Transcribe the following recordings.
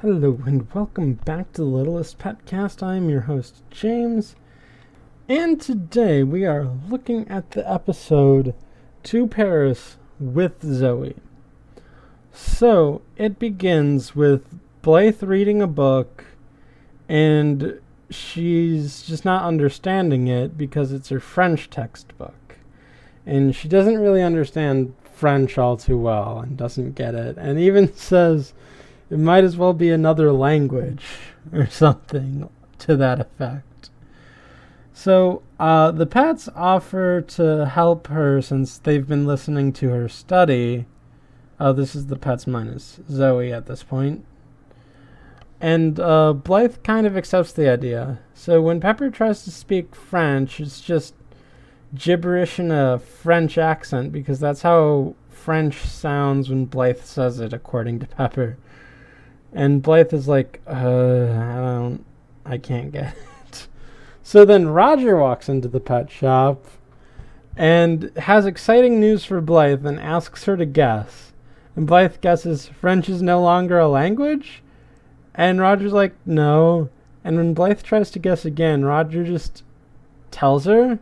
Hello and welcome back to the Littlest PetCast. I'm your host, James, and today we are looking at the episode To Paris with Zoe. So, it begins with Blythe reading a book, and she's just not understanding it because it's her French textbook. And she doesn't really understand French all too well and doesn't get it, and even says it might as well be another language or something to that effect. So the pets offer to help her since they've been listening to her study. This is the pets minus Zoe at this point. And Blythe kind of accepts the idea. So when Pepper tries to speak French, it's just gibberish in a French accent because that's how French sounds when Blythe says it, according to Pepper. And Blythe is like, I can't get it. So then Roger walks into the pet shop and has exciting news for Blythe and asks her to guess. And Blythe guesses French is no longer a language? And Roger's like, no. And when Blythe tries to guess again, Roger just tells her.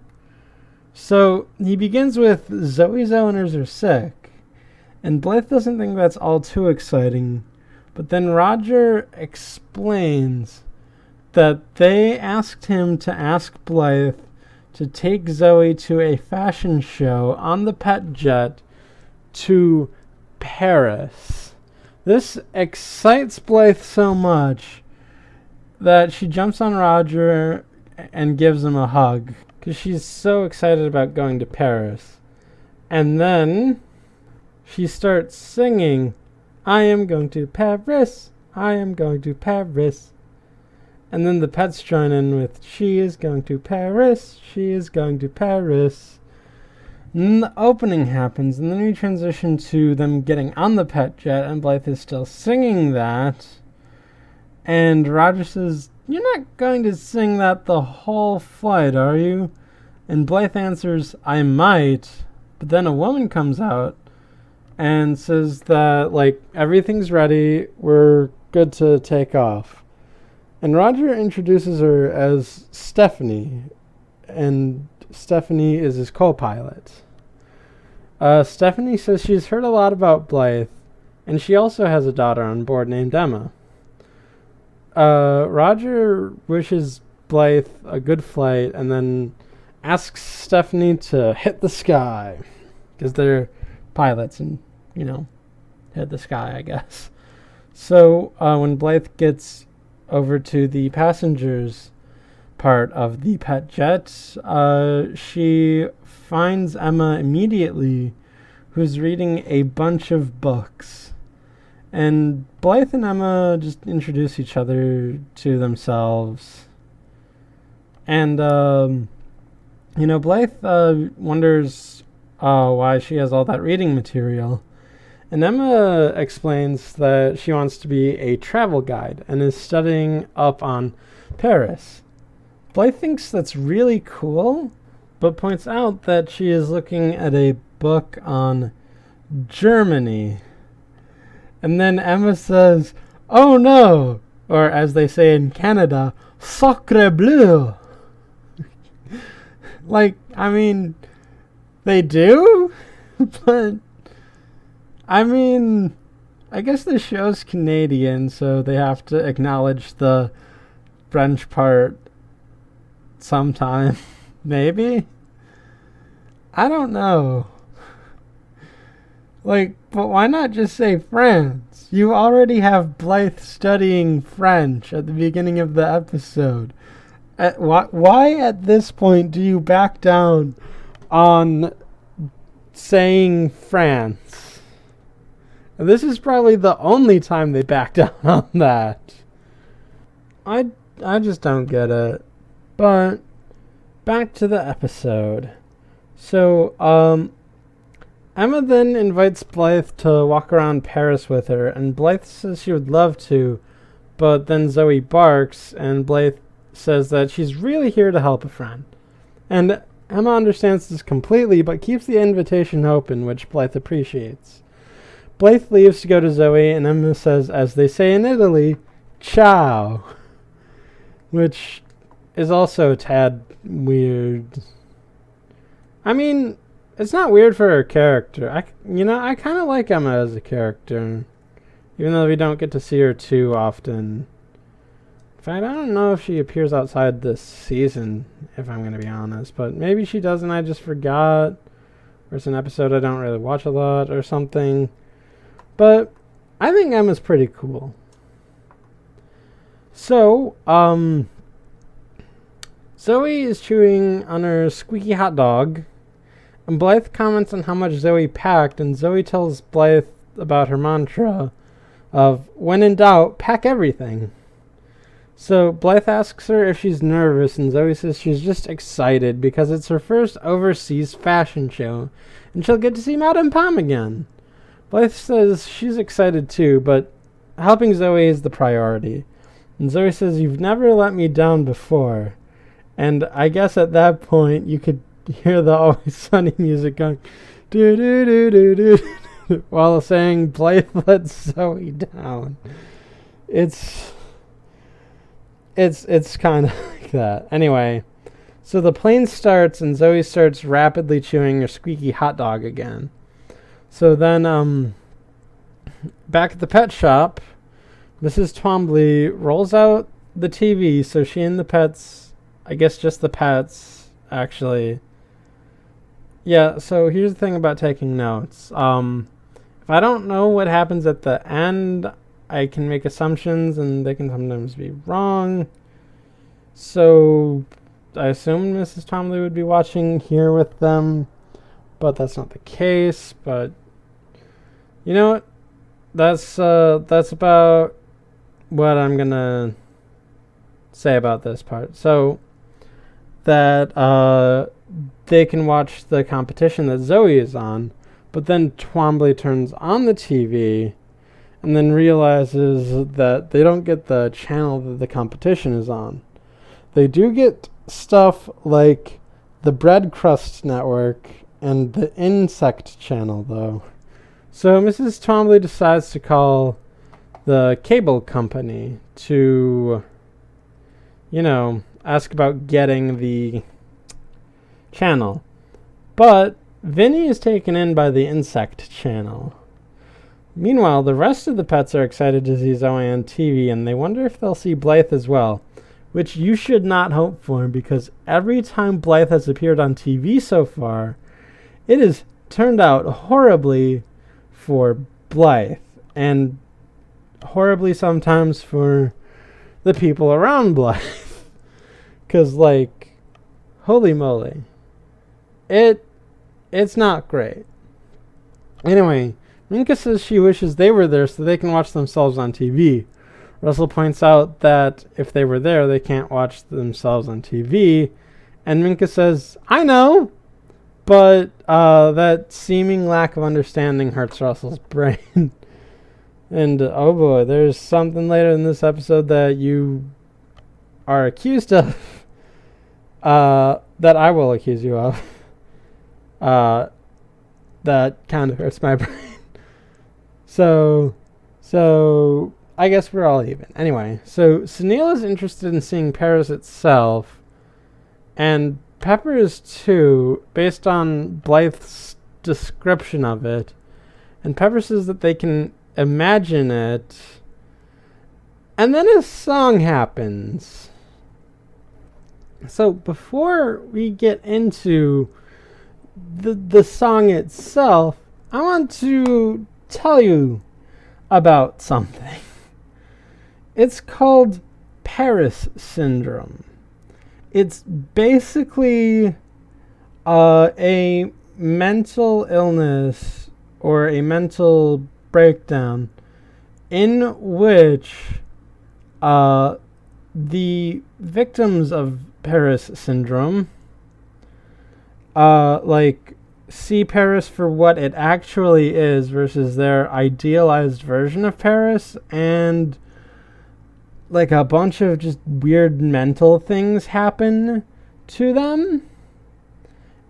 So he begins with Zoe's owners are sick. And Blythe doesn't think that's all too exciting. But then Roger explains that they asked him to ask Blythe to take Zoe to a fashion show on the pet jet to Paris. This excites Blythe so much that she jumps on Roger and gives him a hug because she's so excited about going to Paris. And then she starts singing, I am going to Paris, I am going to Paris. And then the pets join in with, she is going to Paris, she is going to Paris. And then the opening happens, and then we transition to them getting on the pet jet, and Blythe is still singing that. And Roger says, you're not going to sing that the whole flight, are you? And Blythe answers, I might. But then a woman comes out and says that, everything's ready, we're good to take off. And Roger introduces her as Stephanie, and Stephanie is his co-pilot. Stephanie says she's heard a lot about Blythe, and she also has a daughter on board named Emma. Roger wishes Blythe a good flight, and then asks Stephanie to hit the sky, because they're pilots and hit the sky, I guess. So when Blythe gets over to the passengers part of the pet jet, she finds Emma immediately, who's reading a bunch of books. And Blythe and Emma just introduce each other to themselves. And, Blythe wonders why she has all that reading material. And Emma explains that she wants to be a travel guide and is studying up on Paris. Blythe thinks that's really cool, but points out that she is looking at a book on Germany. And then Emma says, oh no, or as they say in Canada, sacre bleu. They do, but I guess the show's Canadian, so they have to acknowledge the French part sometime. Maybe? I don't know. But why not just say France? You already have Blythe studying French at the beginning of the episode. Why at this point do you back down on saying France? This is probably the only time they back down on that. I just don't get it. But back to the episode. So, Emma then invites Blythe to walk around Paris with her, and Blythe says she would love to, but then Zoe barks, and Blythe says that she's really here to help a friend. And Emma understands this completely, but keeps the invitation open, which Blythe appreciates. Blythe leaves to go to Zoe, and Emma says, as they say in Italy, Ciao, which is also a tad weird. I mean, it's not weird for her character. I kind of like Emma as a character, even though we don't get to see her too often. In fact, I don't know if she appears outside this season, if I'm going to be honest, but maybe she does and I just forgot, or it's an episode I don't really watch a lot or something. But I think Emma's pretty cool. So, Zoe is chewing on her squeaky hot dog, and Blythe comments on how much Zoe packed, and Zoe tells Blythe about her mantra of, when in doubt, pack everything. So Blythe asks her if she's nervous, and Zoe says she's just excited because it's her first overseas fashion show, and she'll get to see Madame Pom again. Blythe says she's excited too, but helping Zoe is the priority. And Zoe says, you've never let me down before. And I guess at that point, you could hear the Always Sunny music going, do-do-do-do-do, while saying, Blythe let Zoe down. It's kind of like that. Anyway, so the plane starts and Zoe starts rapidly chewing her squeaky hot dog again. So then, back at the pet shop, Mrs. Twombly rolls out the TV so she and the pets, I guess just the pets, actually. Yeah, so here's the thing about taking notes. If I don't know what happens at the end, I can make assumptions and they can sometimes be wrong. So I assume Mrs. Twombly would be watching here with them, but that's not the case. But you know what? That's about what I'm gonna say about this part. So that they can watch the competition that Zoe is on, but then Twombly turns on the TV and then realizes that they don't get the channel that the competition is on. They do get stuff like the Bread Crust Network and the Insect Channel, though. So Mrs. Twombly decides to call the cable company to, ask about getting the channel. But Vinnie is taken in by the Insect Channel. Meanwhile, the rest of the pets are excited to see Zoe on TV, and they wonder if they'll see Blythe as well, which you should not hope for, because every time Blythe has appeared on TV so far, it has turned out horribly for Blythe, and horribly sometimes for the people around Blythe. Because, holy moly, it's not great. Anyway, Minka says she wishes they were there so they can watch themselves on TV. Russell points out that if they were there, they can't watch themselves on TV. And Minka says, I know, but that seeming lack of understanding hurts Russell's brain. And oh boy, there's something later in this episode that you are accused of, that I will accuse you of, that kind of hurts my brain. So I guess we're all even. Anyway, so Sunil is interested in seeing Paris itself, and Pepper is too, based on Blythe's description of it. And Pepper says that they can imagine it, and then a song happens. So before we get into the song itself, I want to tell you about something. It's called Paris syndrome. It's basically a mental illness or a mental breakdown in which the victims of Paris syndrome see Paris for what it actually is versus their idealized version of Paris, and a bunch of just weird mental things happen to them.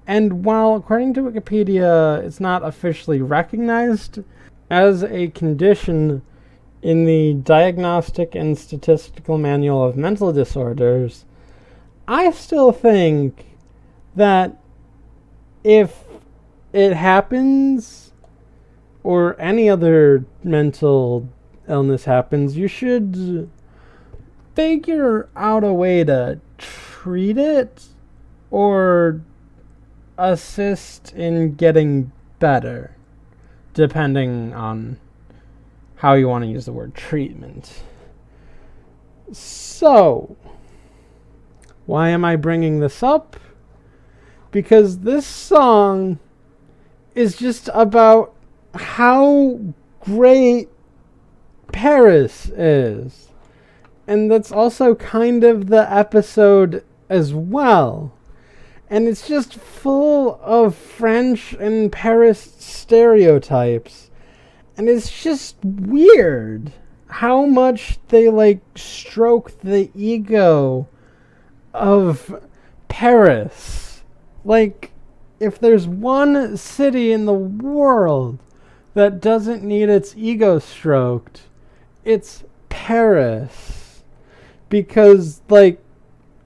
And while, according to Wikipedia, it's not officially recognized as a condition, in the Diagnostic and Statistical Manual of Mental Disorders, I still think that if it happens or any other mental illness happens, you should figure out a way to treat it or assist in getting better, depending on how you want to use the word treatment. So, why am I bringing this up? Because this song is just about how great Paris is. And that's also kind of the episode as well. And it's just full of French and Paris stereotypes. And it's just weird how much they stroke the ego of Paris. If there's one city in the world that doesn't need its ego stroked, it's Paris. Because,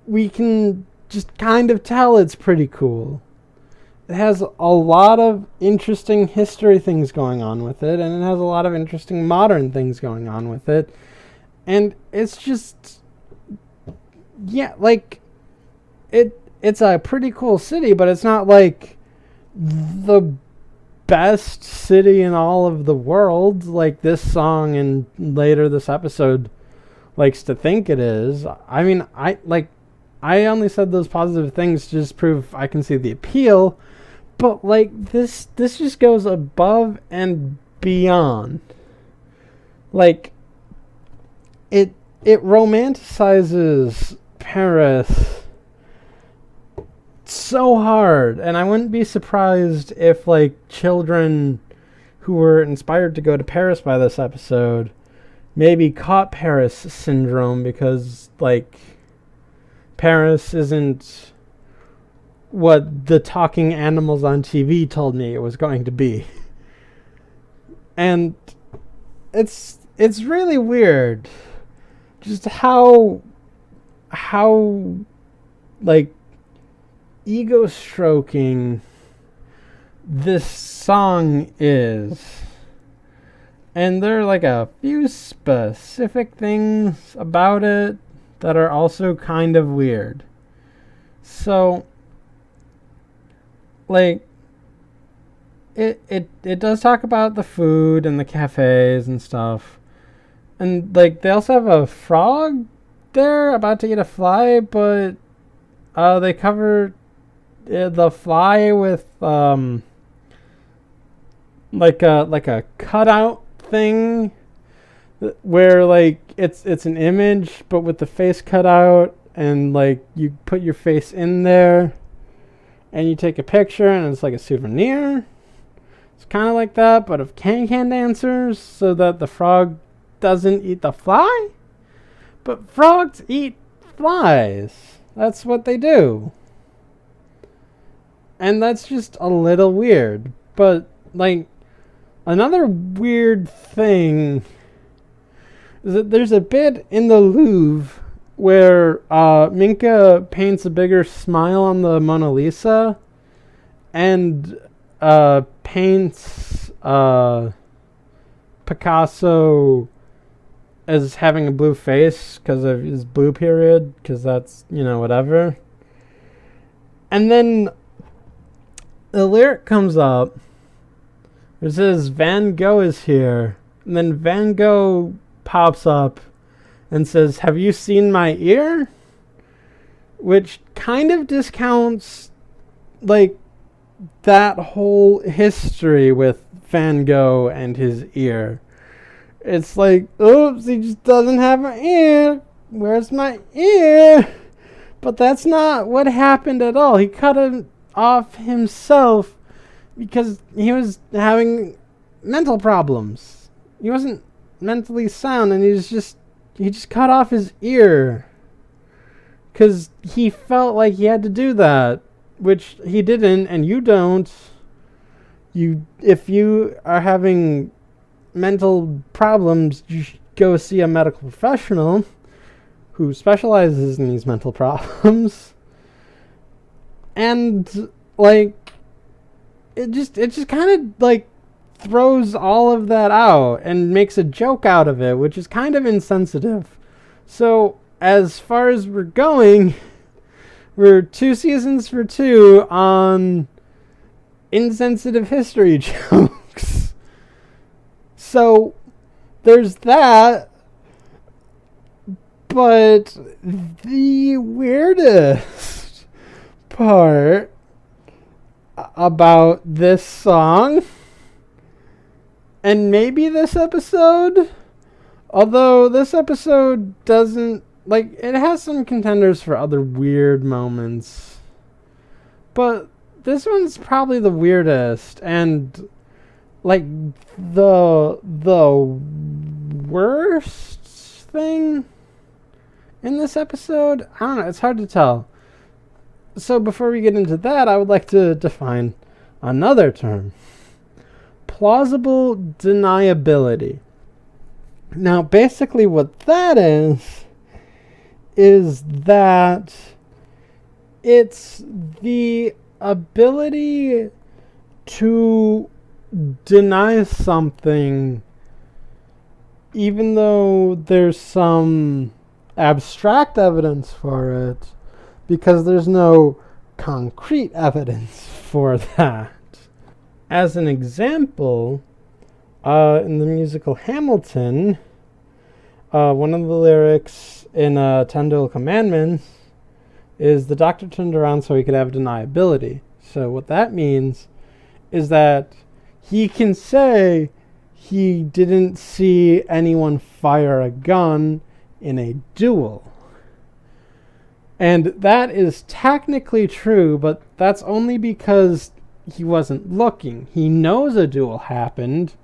we can just kind of tell it's pretty cool. It has a lot of interesting history things going on with it, and it has a lot of interesting modern things going on with it. And it's just, yeah, it's a pretty cool city, but it's not the best city in all of the world like this song and later this episode likes to think it is. I mean, I only said those positive things to just prove I can see the appeal, but this just goes above and beyond. It romanticizes Paris so hard, and I wouldn't be surprised if children who were inspired to go to Paris by this episode maybe caught Paris syndrome, because Paris isn't what the talking animals on TV told me it was going to be. And it's really weird just how ego stroking this song is. And there are a few specific things about it that are also kind of weird. So it does talk about the food and the cafes and stuff. And they also have a frog there about to eat a fly, but they cover the fly with a cutout thing where it's an image but with the face cut out, and you put your face in there and you take a picture and it's a souvenir. It's kind of like that, but of can dancers, so that the frog doesn't eat the fly. But frogs eat flies. That's what they do. And that's just a little weird. But another weird thing is that there's a bit in the Louvre where Minka paints a bigger smile on the Mona Lisa and paints Picasso as having a blue face because of his blue period, because that's, whatever. And then the lyric comes up. It says, Van Gogh is here. And then Van Gogh pops up and says, have you seen my ear? Which kind of discounts that whole history with Van Gogh and his ear. It's oops, he just doesn't have an ear. Where's my ear? But that's not what happened at all. He cut it off himself because he was having mental problems. He wasn't mentally sound, and he just cut off his ear because he felt like he had to do that, which he didn't, and you don't. If you are having mental problems, go see a medical professional who specializes in these mental problems. And, like, it just kind of, like, throws all of that out and makes a joke out of it, which is kind of insensitive. So, as far as we're going, we're 2 seasons for 2 on insensitive history jokes. So, there's that. But the weirdest part about this song, and maybe this episode, although this episode doesn't, like, it has some contenders for other weird moments, but this one's probably the weirdest, and, like, the worst thing in this episode? I don't know, it's hard to tell. So before we get into that, I would like to define another term. Plausible deniability. Now, basically what that is that it's the ability to deny something even though there's some abstract evidence for it, because there's no concrete evidence for that. As an example, in the musical Hamilton, one of the lyrics in 10 Dual Commandments is the doctor turned around so he could have deniability. So what that means is that he can say he didn't see anyone fire a gun in a duel. And that is technically true, but that's only because he wasn't looking. He knows a duel happened,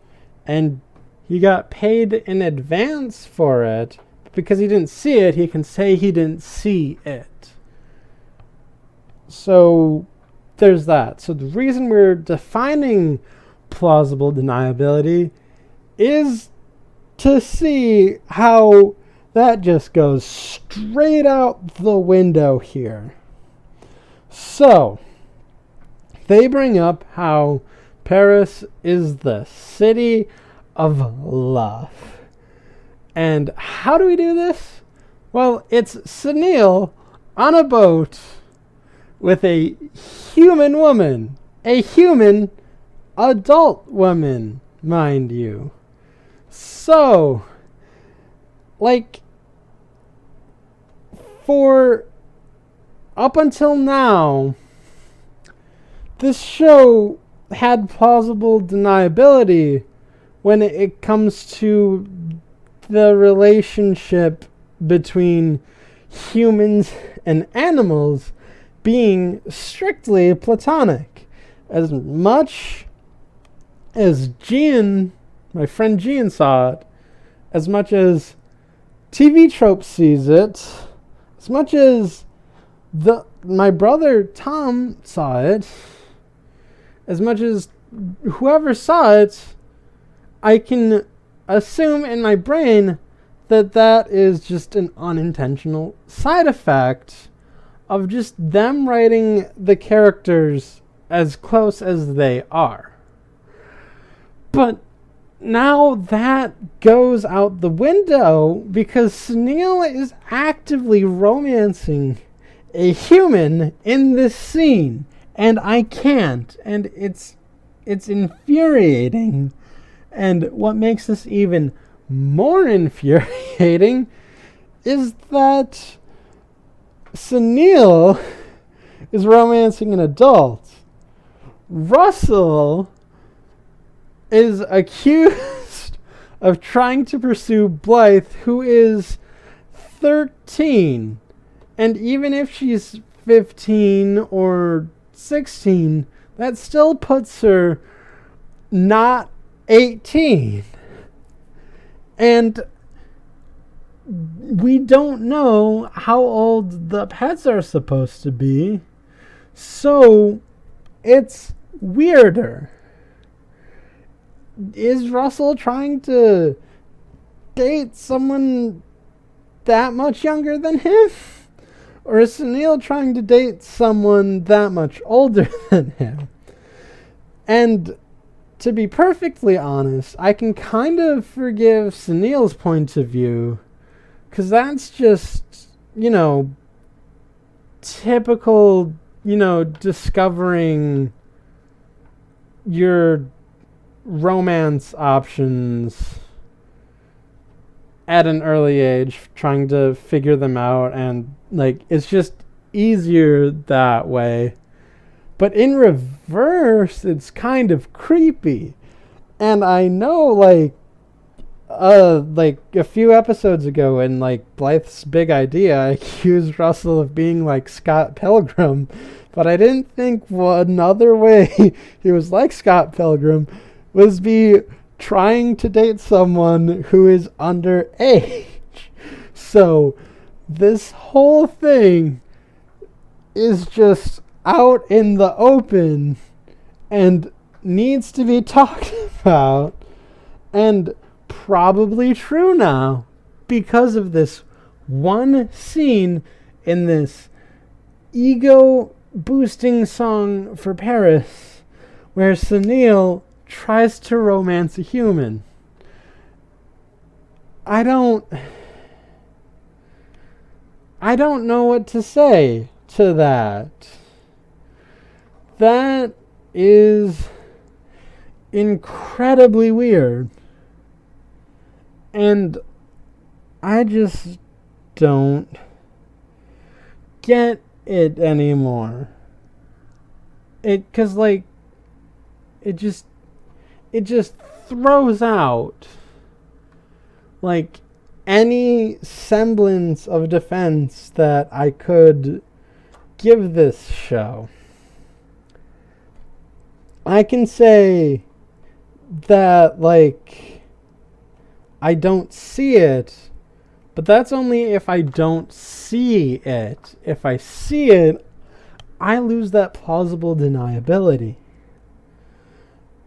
and he got paid in advance for it. Because he didn't see it, he can say he didn't see it. So there's that. So the reason we're defining plausible deniability is to see how that just goes straight out the window here. So, they bring up how Paris is the city of love. And how do we do this? Well, it's Sunil on a boat with a human woman. A human adult woman, mind you. So, like, for up until now, this show had plausible deniability when it comes to the relationship between humans and animals being strictly platonic. As much as Gian, my friend Gian, saw it, as much as TV Trope sees it, as much as my brother Tom saw it, as much as whoever saw it, I can assume in my brain that that is just an unintentional side effect of just them writing the characters as close as they are. But now that goes out the window because Sunil is actively romancing a human in this scene, and I can't, and it's infuriating. And what makes this even more infuriating is that Sunil is romancing an adult. Russell is accused of trying to pursue Blythe, who is 13. And even if she's 15 or 16, that still puts her not 18. And we don't know how old the pets are supposed to be, so it's weirder. Is Russell trying to date someone that much younger than him? Or is Sunil trying to date someone that much older than him? And to be perfectly honest, I can kind of forgive Sunil's point of view, because that's just, typical, discovering your romance options at an early age, trying to figure them out, and it's just easier that way. But in reverse, it's kind of creepy. And I know a few episodes ago in Blythe's Big Idea, I accused Russell of being like Scott Pilgrim, but I didn't think another way he was like Scott Pilgrim was be trying to date someone who is underage. So this whole thing is just out in the open and needs to be talked about, and probably true now because of this one scene in this ego boosting song for Paris where Sunil tries to romance a human. I don't know what to say to that. That is incredibly weird. And I just don't get it anymore. Because it just throws out any semblance of defense that I could give this show. I can say that I don't see it, but that's only if I don't see it. If I see it, I lose that plausible deniability.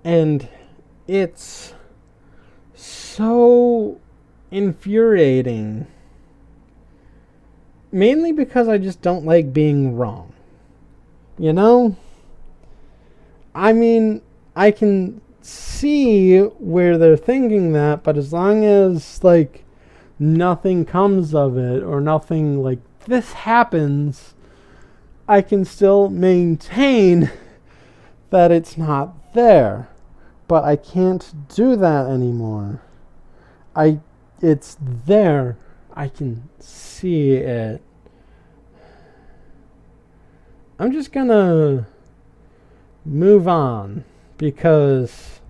And it's so infuriating. Mainly because I just don't like being wrong. I mean, I can see where they're thinking that, but as long as nothing comes of it, or nothing this happens, I can still maintain that it's not there. But I can't do that anymore. It's there. I can see it. I'm just gonna move on, because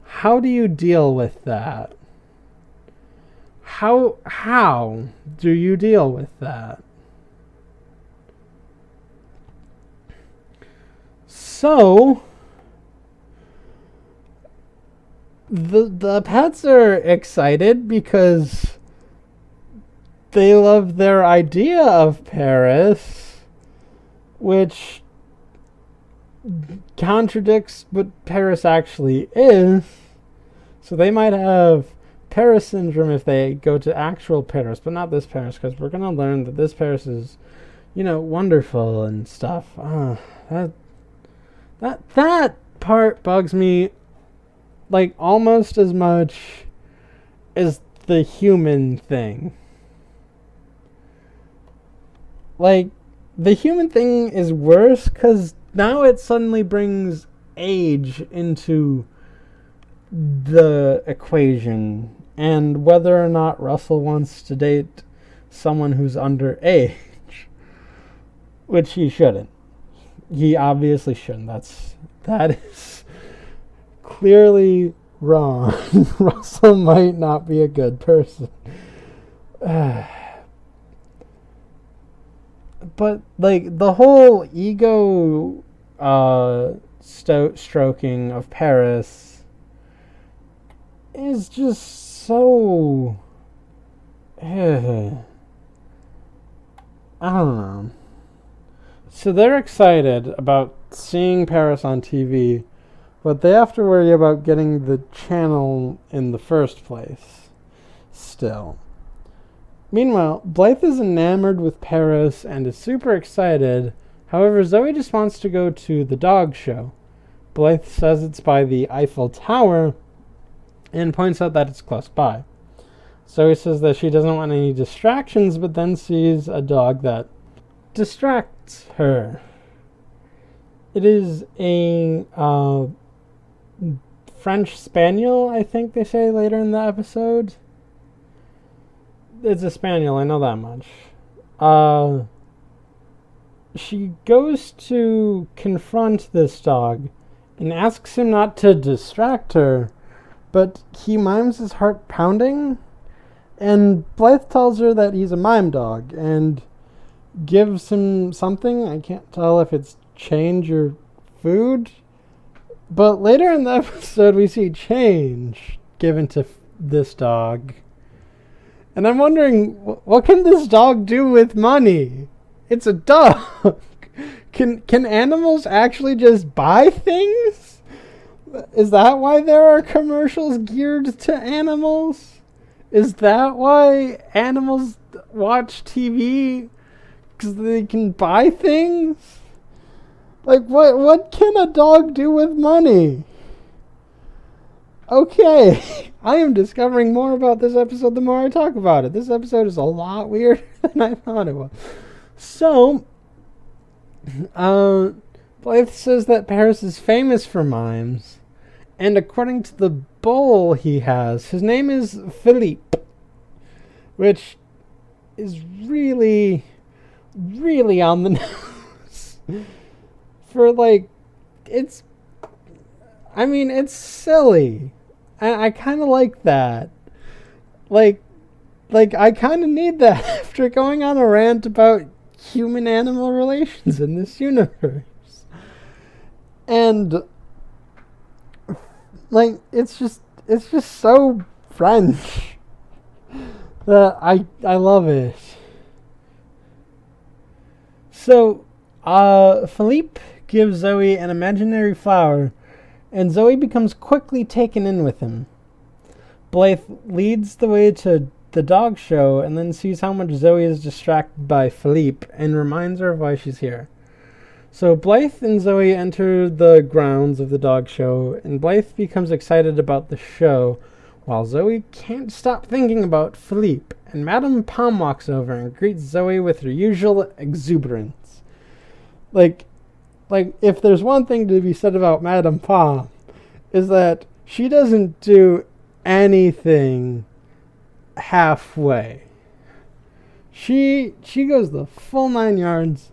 how do you deal with that? How do you deal with that? So the pets are excited because they love their idea of Paris, which contradicts what Paris actually is. So they might have Paris syndrome if they go to actual Paris, but not this Paris, because we're going to learn that this Paris is, wonderful and stuff. That part bugs me almost as much as the human thing. The human thing is worse because now it suddenly brings age into the equation, and whether or not Russell wants to date someone who's underage, which he shouldn't. He obviously shouldn't. That is clearly wrong. Russell might not be a good person. But the whole ego stroking of Paris is just so I don't know. So they're excited about seeing Paris on TV, but they have to worry about getting the channel in the first place. still. Meanwhile, Blythe is enamored with Paris and is super excited. However, Zoe just wants to go to the dog show. Blythe says it's by the Eiffel Tower and points out that it's close by. Zoe says that she doesn't want any distractions, but then sees a dog that distracts her. It is a French Spaniel, I think they say later in the episode. It's a Spaniel, I know that much. She goes to confront this dog and asks him not to distract her, but he mimes his heart pounding, and Blythe tells her that he's a mime dog and gives him something. I can't tell if it's change or food, but later in the episode we see change given to this dog. And I'm wondering, what can this dog do with money? It's a dog. Can animals actually just buy things? Is that why there are commercials geared to animals? Is that why animals watch TV? Because they can buy things? Like, what can a dog do with money? Okay, I am discovering more about this episode the more I talk about it. This episode is a lot weirder than I thought it was. So, Blythe says that Paris is famous for mimes, and according to the bowl he has, his name is Philippe, which is really, really on the nose. For, like, it's silly. I kind of like that. Like, I kind of need that after going on a rant about human-animal relations in this universe. And, like, it's just so French that I love it. So, Philippe gives Zoe an imaginary flower, and Zoe becomes quickly taken in with him. Blythe leads the way to the dog show and then sees how much Zoe is distracted by Philippe and reminds her of why she's here. So Blythe and Zoe enter the grounds of the dog show, and Blythe becomes excited about the show, while Zoe can't stop thinking about Philippe, and Madame Pom walks over and greets Zoe with her usual exuberance. Like, if there's one thing to be said about Madame Pom, is that she doesn't do anything halfway. She goes the full 9 yards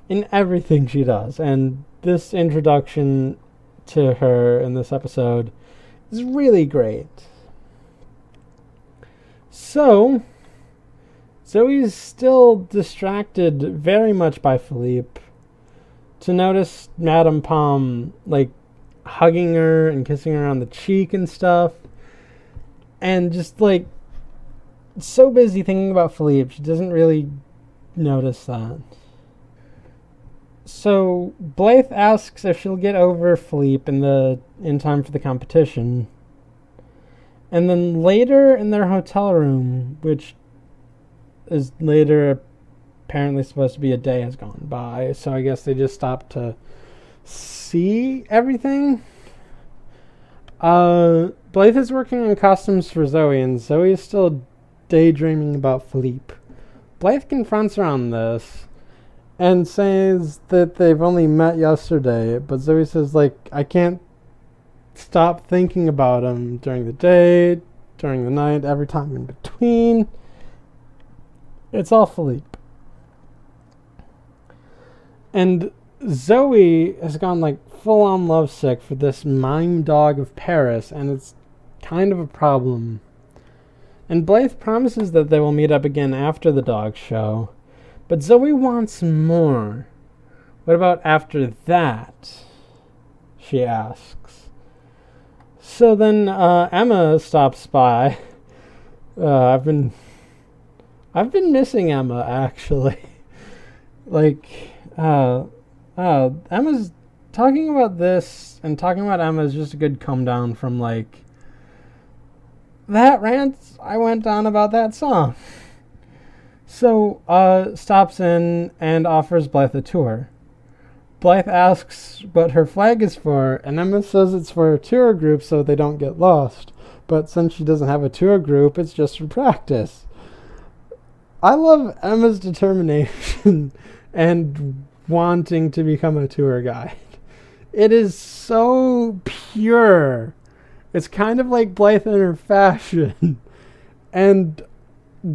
in everything she does, and this introduction to her in this episode is really great. So, Zoe's still distracted very much by Philippe, to notice Madame Pom, like, hugging her and kissing her on the cheek and stuff. And just, like, so busy thinking about Philippe, she doesn't really notice that. So, Blythe asks if she'll get over Philippe in time for the competition. And then later in their hotel room, which is later apparently supposed to be a day has gone by, so I guess they just stopped to see everything. Blythe is working on costumes for Zoe, and Zoe is still daydreaming about Philippe. Blythe confronts her on this and says that they've only met yesterday, but Zoe says, like, I can't stop thinking about him during the day, during the night, every time in between. It's all Philippe. And Zoe has gone, like, full-on lovesick for this mime dog of Paris, and it's kind of a problem. And Blythe promises that they will meet up again after the dog show, but Zoe wants more. What about after that? She asks. So then Emma stops by. I've been missing Emma, actually. Emma's talking about this, and talking about Emma is just a good come down from, like, that rant I went on about that song. So, stops in and offers Blythe a tour. Blythe asks what her flag is for, and Emma says it's for a tour group so they don't get lost. But since she doesn't have a tour group, it's just for practice. I love Emma's determination and wanting to become a tour guide. It is so pure. It's kind of like Blythe in her fashion. And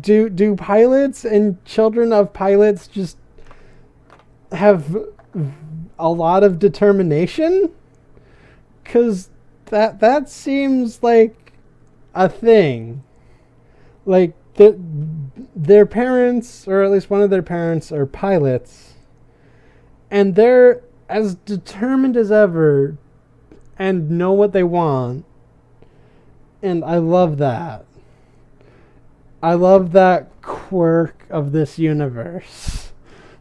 do pilots and children of pilots just have a lot of determination? 'Cause that seems like a thing. Like their parents, or at least one of their parents, are pilots, and they're as determined as ever and know what they want. And I love that. I love that quirk of this universe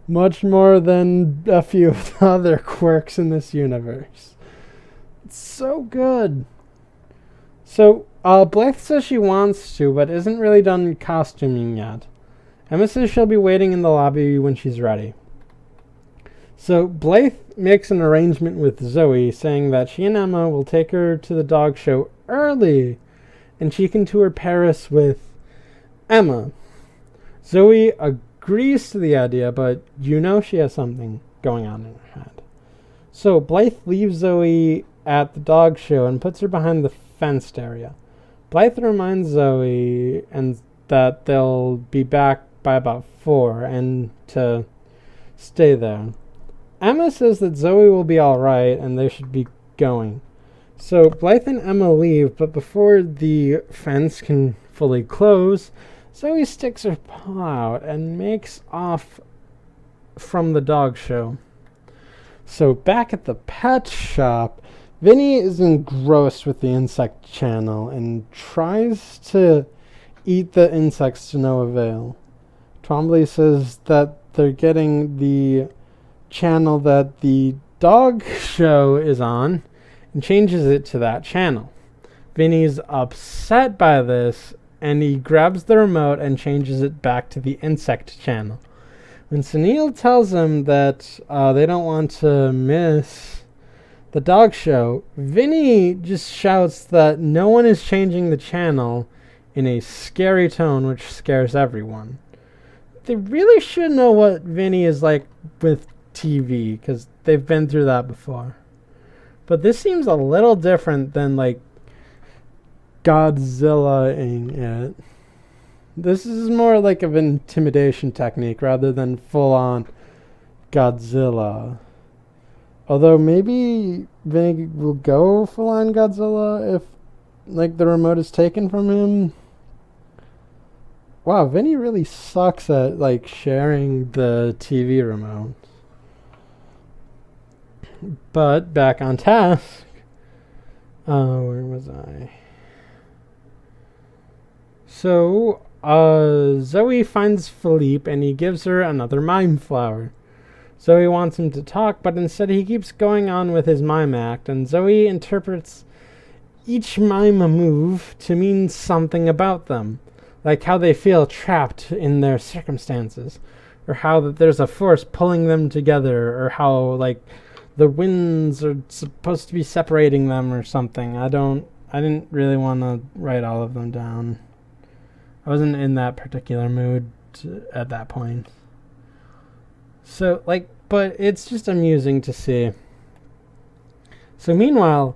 much more than a few of the other quirks in this universe. It's so good. So, Blythe says she wants to, but isn't really done costuming yet. Emma says she'll be waiting in the lobby when she's ready. So, Blythe makes an arrangement with Zoe, saying that she and Emma will take her to the dog show early, and she can tour Paris with Emma. Zoe agrees to the idea, but she has something going on in her head. So, Blythe leaves Zoe at the dog show and puts her behind the fenced area. Blythe reminds Zoe and that they'll be back by about 4 and to stay there. Emma says that Zoe will be alright and they should be going. So Blythe and Emma leave, but before the fence can fully close, Zoe sticks her paw out and makes off from the dog show. So back at the pet shop, Vinnie is engrossed with the insect channel and tries to eat the insects to no avail. Twombly says that they're getting the channel that the dog show is on and changes it to that channel. Vinnie's upset by this and he grabs the remote and changes it back to the insect channel. When Sunil tells him that they don't want to miss the dog show, Vinnie just shouts that no one is changing the channel in a scary tone, which scares everyone. They really should know what Vinnie is like with TV, because they've been through that before. But this seems a little different than, like, Godzilla-ing it. This is more like an intimidation technique rather than full-on Godzilla. Although maybe Vinnie will go full-on Godzilla if, like, the remote is taken from him. Wow, Vinnie really sucks at, like, sharing the TV remote. But back on task. Where was I? So, Zoe finds Philippe and he gives her another mime flower. Zoe wants him to talk, but instead he keeps going on with his mime act, and Zoe interprets each mime move to mean something about them, like how they feel trapped in their circumstances, or how that there's a force pulling them together, or how, like, the winds are supposed to be separating them or something. I didn't really want to write all of them down. I wasn't in that particular mood at that point. So, like, but it's just amusing to see. So meanwhile,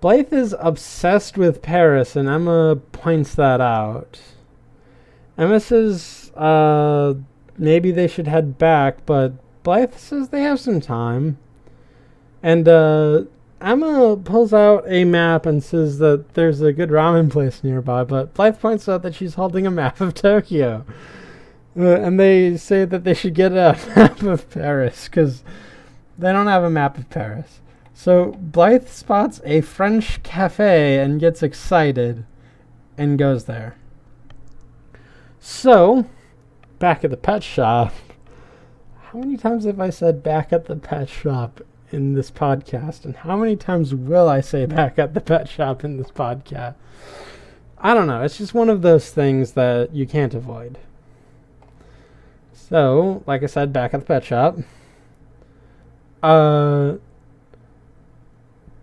Blythe is obsessed with Paris, and Emma points that out. Emma says maybe they should head back, but Blythe says they have some time. And Emma pulls out a map and says that there's a good ramen place nearby, but Blythe points out that she's holding a map of Tokyo. And they say that they should get a map of Paris, because they don't have a map of Paris. So Blythe spots a French cafe and gets excited and goes there. So, back at the pet shop. How many times have I said back at the pet shop in this podcast? And how many times will I say back at the pet shop in this podcast? I don't know. It's just one of those things that you can't avoid. So, like I said, back at the pet shop,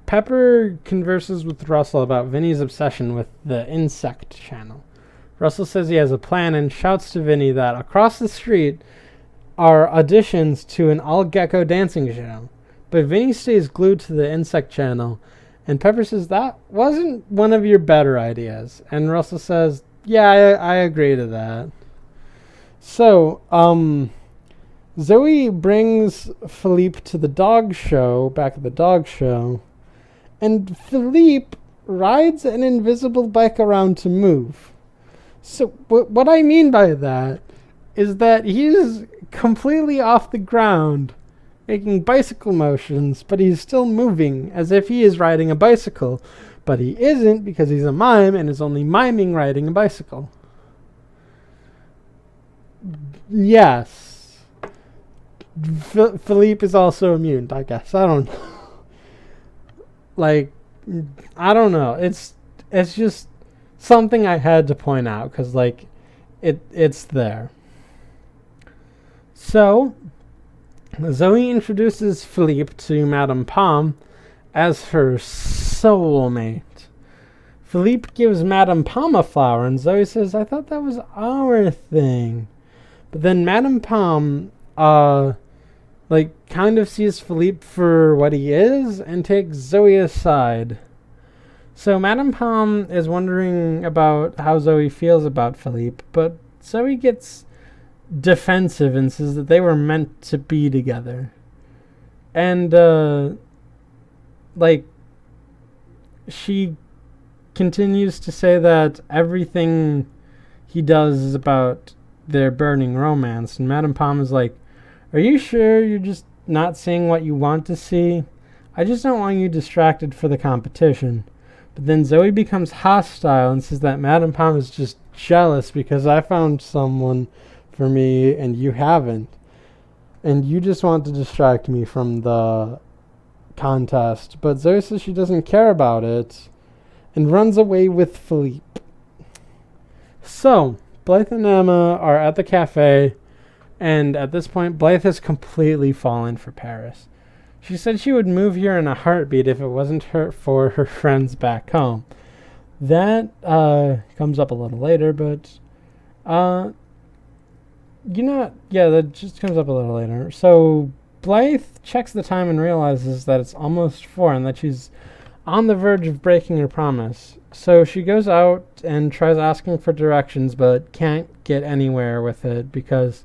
Pepper converses with Russell about Vinnie's obsession with the insect channel. Russell says he has a plan and shouts to Vinnie that across the street are auditions to an all-gecko dancing show. But Vinnie stays glued to the insect channel, and Pepper says that wasn't one of your better ideas. And Russell says, yeah, I agree to that. So, Zoe brings Philippe to the dog show, back at the dog show, and Philippe rides an invisible bike around to move. So, what I mean by that is that he's completely off the ground, making bicycle motions, but he's still moving as if he is riding a bicycle. But he isn't, because he's a mime and is only miming riding a bicycle. Yes. Philippe is also immune, I guess. I don't know. Like, I don't know. It's just something I had to point out, because, like, it's there. So, Zoe introduces Philippe to Madame Pom as her soulmate. Philippe gives Madame Pom a flower, and Zoe says, I thought that was our thing. But then Madame Pom, kind of sees Philippe for what he is and takes Zoe aside. So Madame Pom is wondering about how Zoe feels about Philippe, but Zoe gets defensive and says that they were meant to be together. And, she continues to say that everything he does is about their burning romance. And Madame Pom is like, are you sure you're just not seeing what you want to see? I just don't want you distracted for the competition. But then Zoe becomes hostile and says that Madame Pom is just jealous because I found someone for me and you haven't. And you just want to distract me from the contest. But Zoe says she doesn't care about it and runs away with Philippe. So, Blythe and Emma are at the cafe, and at this point, Blythe has completely fallen for Paris. She said she would move here in a heartbeat if it wasn't for her friends back home. That comes up a little later, but that just comes up a little later. So Blythe checks the time and realizes that it's almost 4 and that she's on the verge of breaking her promise. So she goes out and tries asking for directions, but can't get anywhere with it because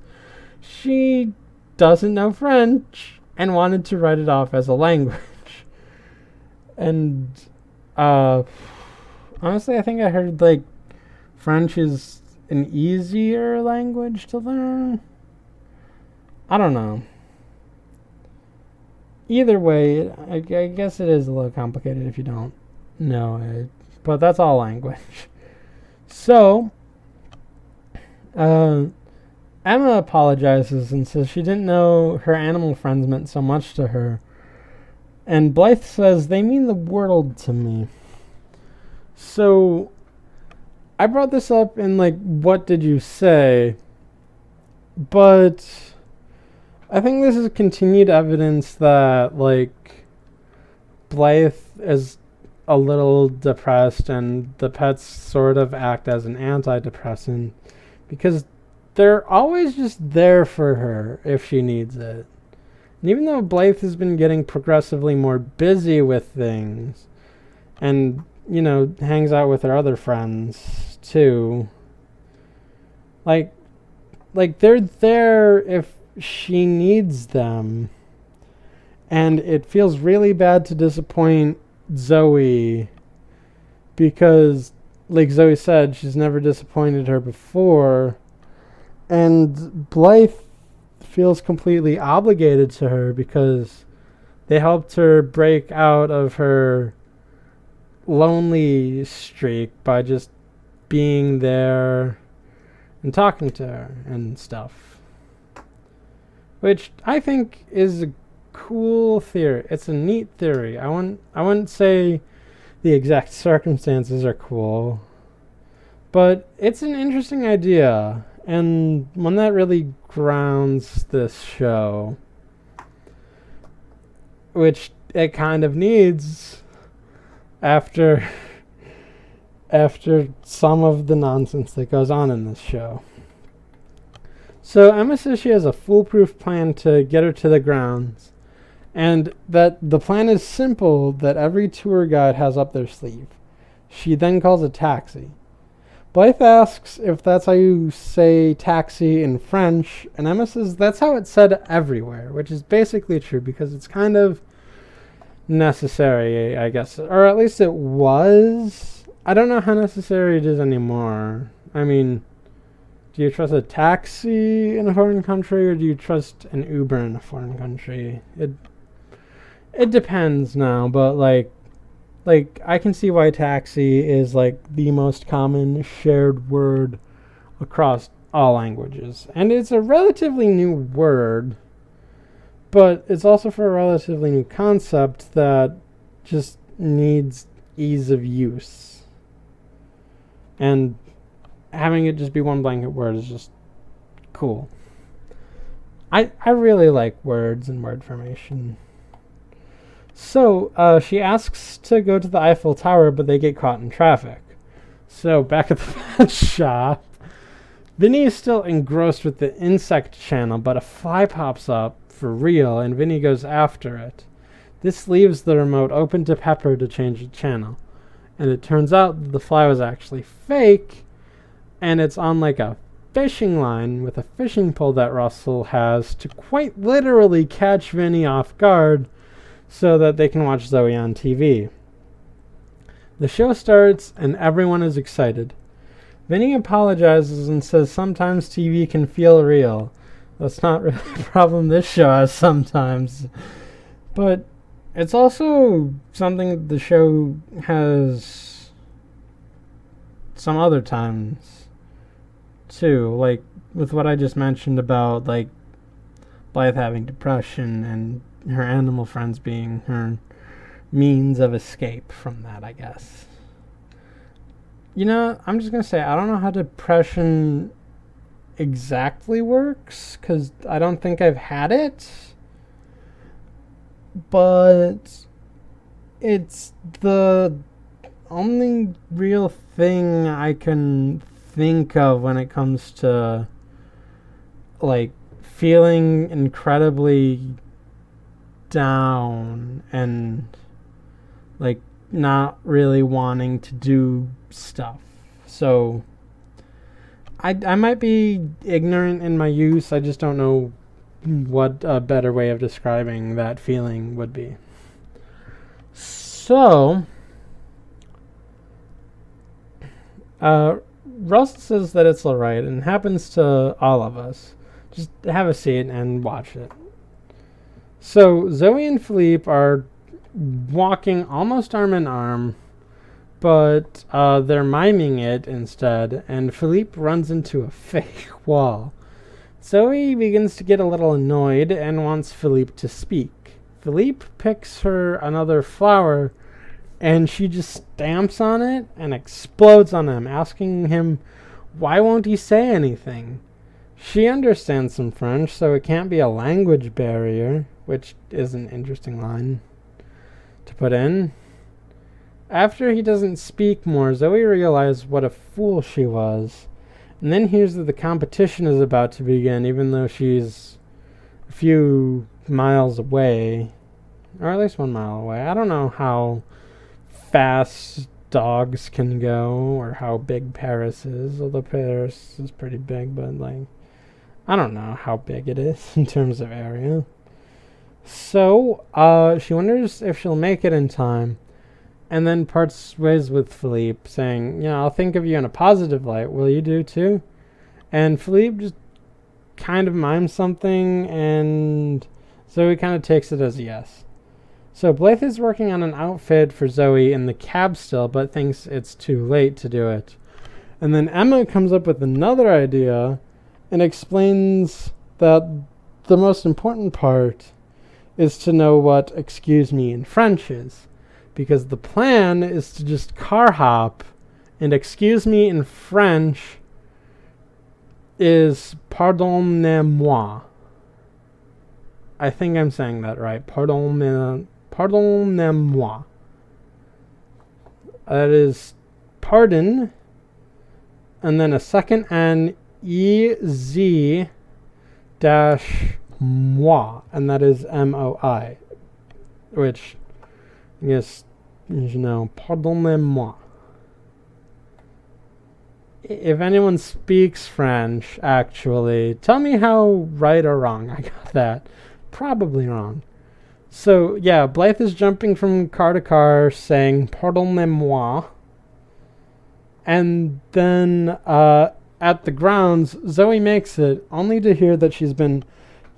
she doesn't know French and wanted to write it off as a language. And honestly, I think I heard French is an easier language to learn. I don't know. Either way, I guess it is a little complicated if you don't know it. But that's all language. So, Emma apologizes and says she didn't know her animal friends meant so much to her. And Blythe says, they mean the world to me. So, I brought this up in, what did you say? But I think this is continued evidence that, Blythe is a little depressed and the pets sort of act as an antidepressant because they're always just there for her if she needs it. And even though Blythe has been getting progressively more busy with things and, hangs out with her other friends too, they're there if she needs them. And it feels really bad to disappoint Zoe because, like Zoe said, she's never disappointed her before. And Blythe feels completely obligated to her because they helped her break out of her lonely streak by just being there and talking to her and stuff. Which I think is a cool theory. It's a neat theory. I wouldn't say the exact circumstances are cool, But it's an interesting idea, and one that really grounds this show, which it kind of needs after some of the nonsense that goes on in this show. So Emma says she has a foolproof plan to get her to the grounds, and that the plan is simple that every tour guide has up their sleeve. She then calls a taxi. Blythe asks if that's how you say taxi in French, and Emma says that's how it's said everywhere, which is basically true because it's kind of necessary, I guess. Or at least it was. I don't know how necessary it is anymore. I mean, do you trust a taxi in a foreign country, or do you trust an Uber in a foreign country? It depends now, but like I can see why taxi is like the most common shared word across all languages. And it's a relatively new word, but it's also for a relatively new concept that just needs ease of use. And having it just be one blanket word is just cool. I really like words and word formation. So she asks to go to the Eiffel Tower, but they get caught in traffic. So back at the pet shop, Vinnie is still engrossed with the insect channel, but a fly pops up for real, and Vinnie goes after it. This leaves the remote open to Pepper to change the channel. And it turns out the fly was actually fake, and it's on like a fishing line with a fishing pole that Russell has to quite literally catch Vinnie off guard so that they can watch Zoe on TV. The show starts and everyone is excited. Vinnie apologizes and says sometimes TV can feel real. That's not really a problem this show has sometimes. But it's also something the show has some other times too. Like with what I just mentioned about like Blythe having depression and her animal friends being her means of escape from that, I guess. You know, I'm just going to say, I don't know how depression exactly works, because I don't think I've had it. But it's the only real thing I can think of when it comes to, like, feeling incredibly down and like not really wanting to do stuff. So I might be ignorant in my use. I just don't know what a better way of describing that feeling would be. So Russell says that it's alright and happens to all of us. Just have a seat and watch it. So Zoe and Philippe are walking almost arm in arm, but they're miming it instead, and Philippe runs into a fake wall. Zoe begins to get a little annoyed and wants Philippe to speak. Philippe picks her another flower, and she just stamps on it and explodes on him, asking him why won't he say anything. She understands some French, so it can't be a language barrier, which is an interesting line to put in. After he doesn't speak more, Zoe realizes what a fool she was, and then hears that the competition is about to begin, even though she's a few miles away, or at least 1 mile away. I don't know how fast dogs can go, or how big Paris is, although Paris is pretty big, but like, I don't know how big it is in terms of area. So, she wonders if she'll make it in time, and then parts ways with Philippe, saying, you know, I'll think of you in a positive light. Will you do too? And Philippe just kind of mimes something, and Zoe kind of takes it as a yes. So Blythe is working on an outfit for Zoe in the cab still, but thinks it's too late to do it. And then Emma comes up with another idea and explains that the most important part is to know what excuse me in French is, because the plan is to just car hop And excuse me in French is pardonnez-moi. I think I'm saying that right. Pardonnez-moi. That is pardon, and then a second N, E-Z dash moi, and that is M-O-I, which, I guess, pardonnez-moi. If anyone speaks French, actually, tell me how right or wrong I got that. Probably wrong. So, yeah, Blythe is jumping from car to car saying, pardonnez-moi. And then at the grounds, Zoe makes it, only to hear that she's been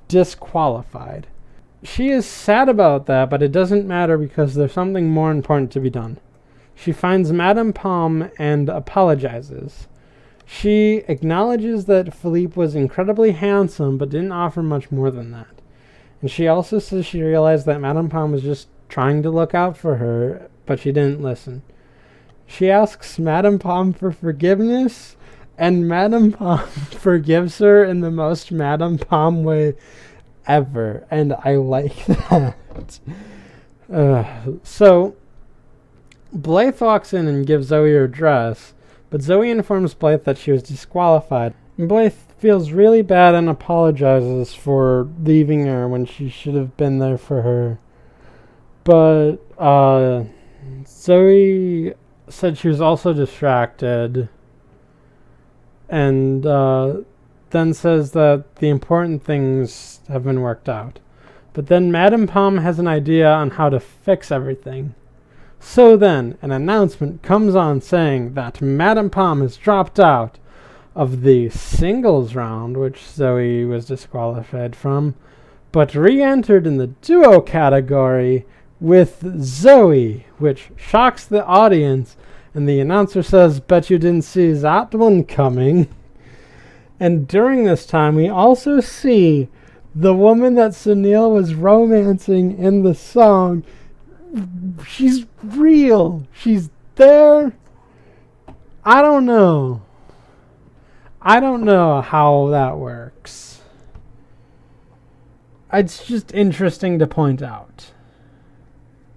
disqualified. She is sad about that, but it doesn't matter because there's something more important to be done. She finds Madame Pom and apologizes. She acknowledges that Philippe was incredibly handsome, but didn't offer much more than that. And she also says she realized that Madame Pom was just trying to look out for her, but she didn't listen. She asks Madame Pom for forgiveness, and Madame Pom forgives her in the most Madame Pom way ever, and I like that. So, Blythe walks in and gives Zoe her dress, but Zoe informs Blythe that she was disqualified. And Blythe feels really bad and apologizes for leaving her when she should have been there for her. But Zoe said she was also distracted, and then says that the important things have been worked out. But then Madame Pom has an idea on how to fix everything. So then, an announcement comes on saying that Madame Pom has dropped out of the singles round, which Zoe was disqualified from, but re-entered in the duo category with Zoe, which shocks the audience, and the announcer says, "Bet you didn't see that one coming." And during this time, we also see the woman that Sunil was romancing in the song. She's real. She's there. I don't know how that works. It's just interesting to point out.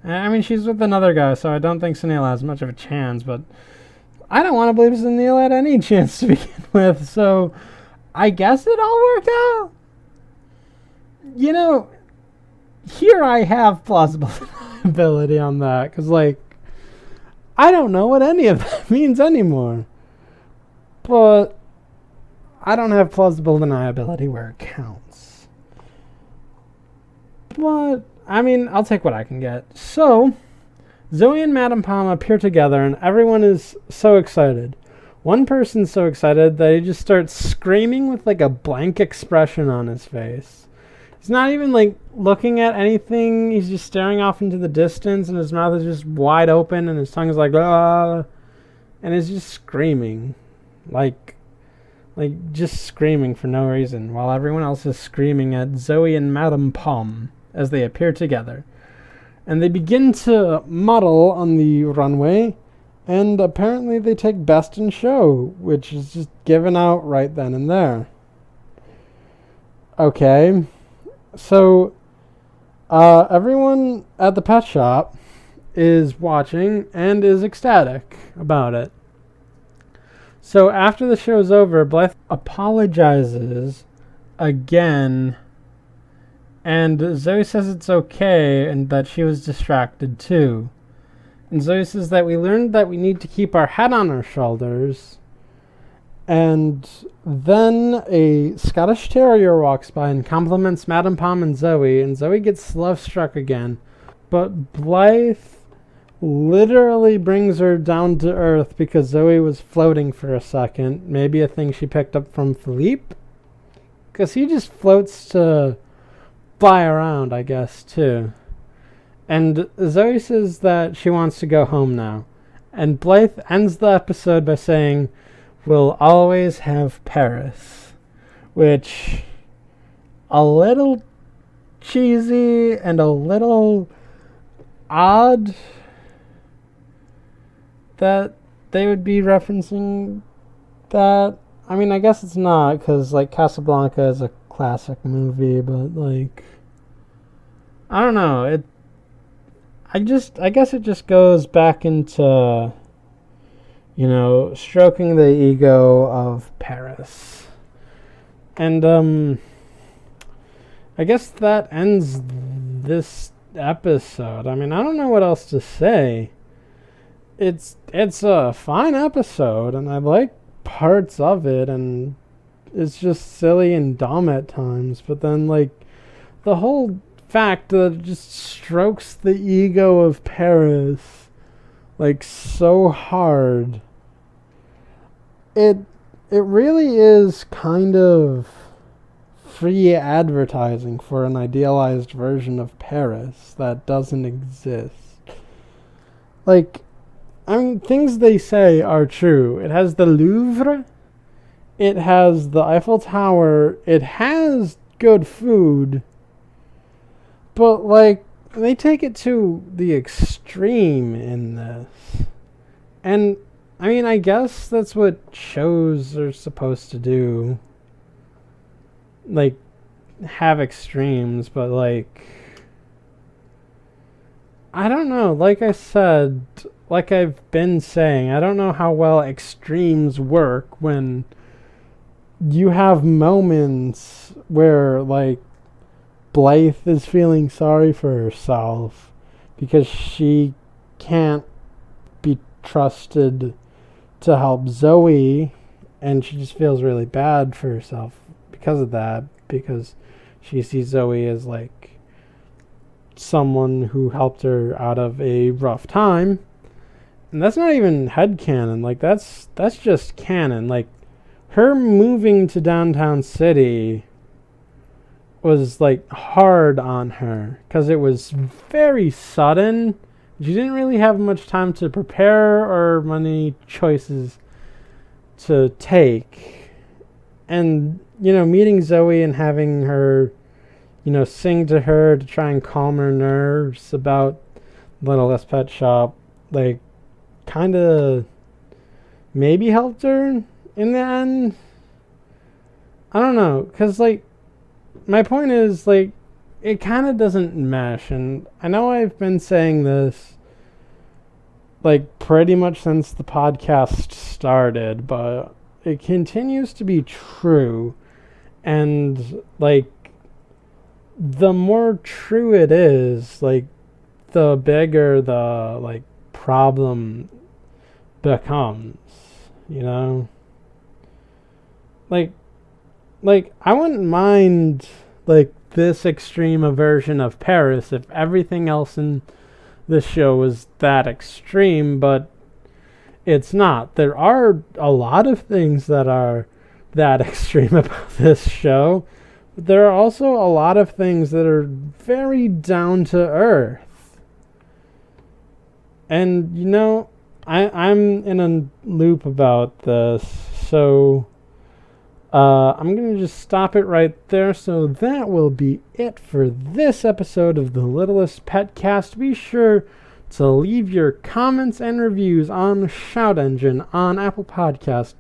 I mean, she's with another guy, so I don't think Sunil has much of a chance, but I don't want to believe Sunil had any chance to begin with, so I guess it all worked out. You know, here I have plausible deniability on that, because, I don't know what any of that means anymore. But I don't have plausible deniability where it counts. But, I mean, I'll take what I can get. So, Zoe and Madame Pom appear together, and everyone is so excited. One person's so excited that he just starts screaming with, a blank expression on his face. He's not even, looking at anything. He's just staring off into the distance, and his mouth is just wide open, and his tongue is ah, and he's just screaming. Just screaming for no reason, while everyone else is screaming at Zoe and Madame Pom as they appear together. And they begin to model on the runway, and apparently they take best in show, which is just given out right then and there. Okay. So, everyone at the pet shop is watching and is ecstatic about it. So after the show's over, Blythe apologizes again, and Zoe says it's okay and that she was distracted too. And Zoe says that we learned that we need to keep our head on our shoulders. And then a Scottish Terrier walks by and compliments Madame Pom and Zoe gets love-struck again. But Blythe literally brings her down to earth because Zoe was floating for a second. Maybe a thing she picked up from Philippe? Because he just floats to fly around, I guess, too. And Zoe says that she wants to go home now. And Blythe ends the episode by saying, "We'll always have Paris," which a little cheesy and a little odd that they would be referencing that. I mean, I guess it's not, because, like, Casablanca is a classic movie, but, like, I don't know. I guess it just goes back into, stroking the ego of Paris. And, I guess that ends this episode. I mean, I don't know what else to say. It's a fine episode, and I like parts of it, and it's just silly and dumb at times. But then, like, the whole fact that it just strokes the ego of Paris, like, so hard. It really is kind of free advertising for an idealized version of Paris that doesn't exist. Like, I mean, things they say are true. It has the Louvre, it has the Eiffel Tower, it has good food, but, like, they take it to the extreme in this. And, I mean, I guess that's what shows are supposed to do. Like, have extremes, but, like, I don't know. Like I said, like I've been saying, I don't know how well extremes work when you have moments where, like, Blythe is feeling sorry for herself because she can't be trusted to help Zoe, and she just feels really bad for herself because of that, because she sees Zoe as, like, someone who helped her out of a rough time. And that's not even headcanon. Like, that's just canon. Like, her moving to downtown city was, like, hard on her because it was very sudden. She didn't really have much time to prepare or many choices to take. And, meeting Zoe and having her, sing to her to try and calm her nerves about Littlest Pet Shop, like, kind of maybe helped her in the end. I don't know, because, like, my point is, like, it kind of doesn't mesh. And I know I've been saying this, like, pretty much since the podcast started, but it continues to be true. And, like, the more true it is, like, the bigger the, like, problem becomes, Like, I wouldn't mind, like, this extreme a version of Paris if everything else in the show was that extreme, but it's not. There are a lot of things that are that extreme about this show, but there are also a lot of things that are very down to earth. And, I'm in a loop about this, so I'm going to just stop it right there. So that will be it for this episode of the Littlest PetCast. Be sure to leave your comments and reviews on Shout Engine, on Apple Podcast,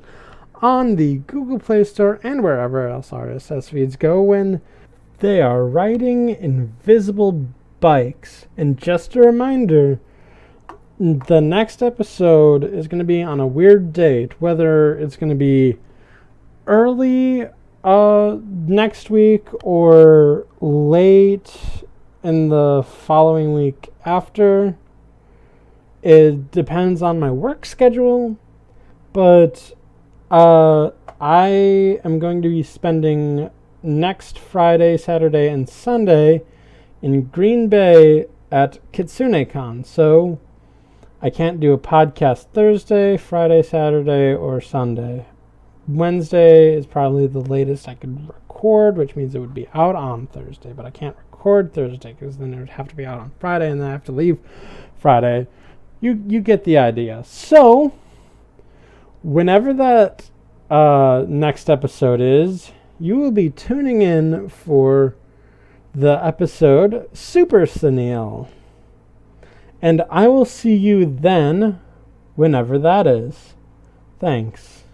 on the Google Play Store, and wherever else RSS feeds go when they are riding invisible bikes. And just a reminder, the next episode is going to be on a weird date, whether it's going to be early next week or late in the following week after. It depends on my work schedule, but I am going to be spending next Friday, Saturday, and Sunday in Green Bay at KitsuneCon, so I can't do a podcast Thursday, Friday, Saturday, or Sunday. Wednesday is probably the latest I could record, which means it would be out on Thursday, but I can't record Thursday because then it would have to be out on Friday, and then I have to leave Friday. You get the idea. So, whenever that next episode is, you will be tuning in for the episode Super Senile. And I will see you then whenever that is. Thanks.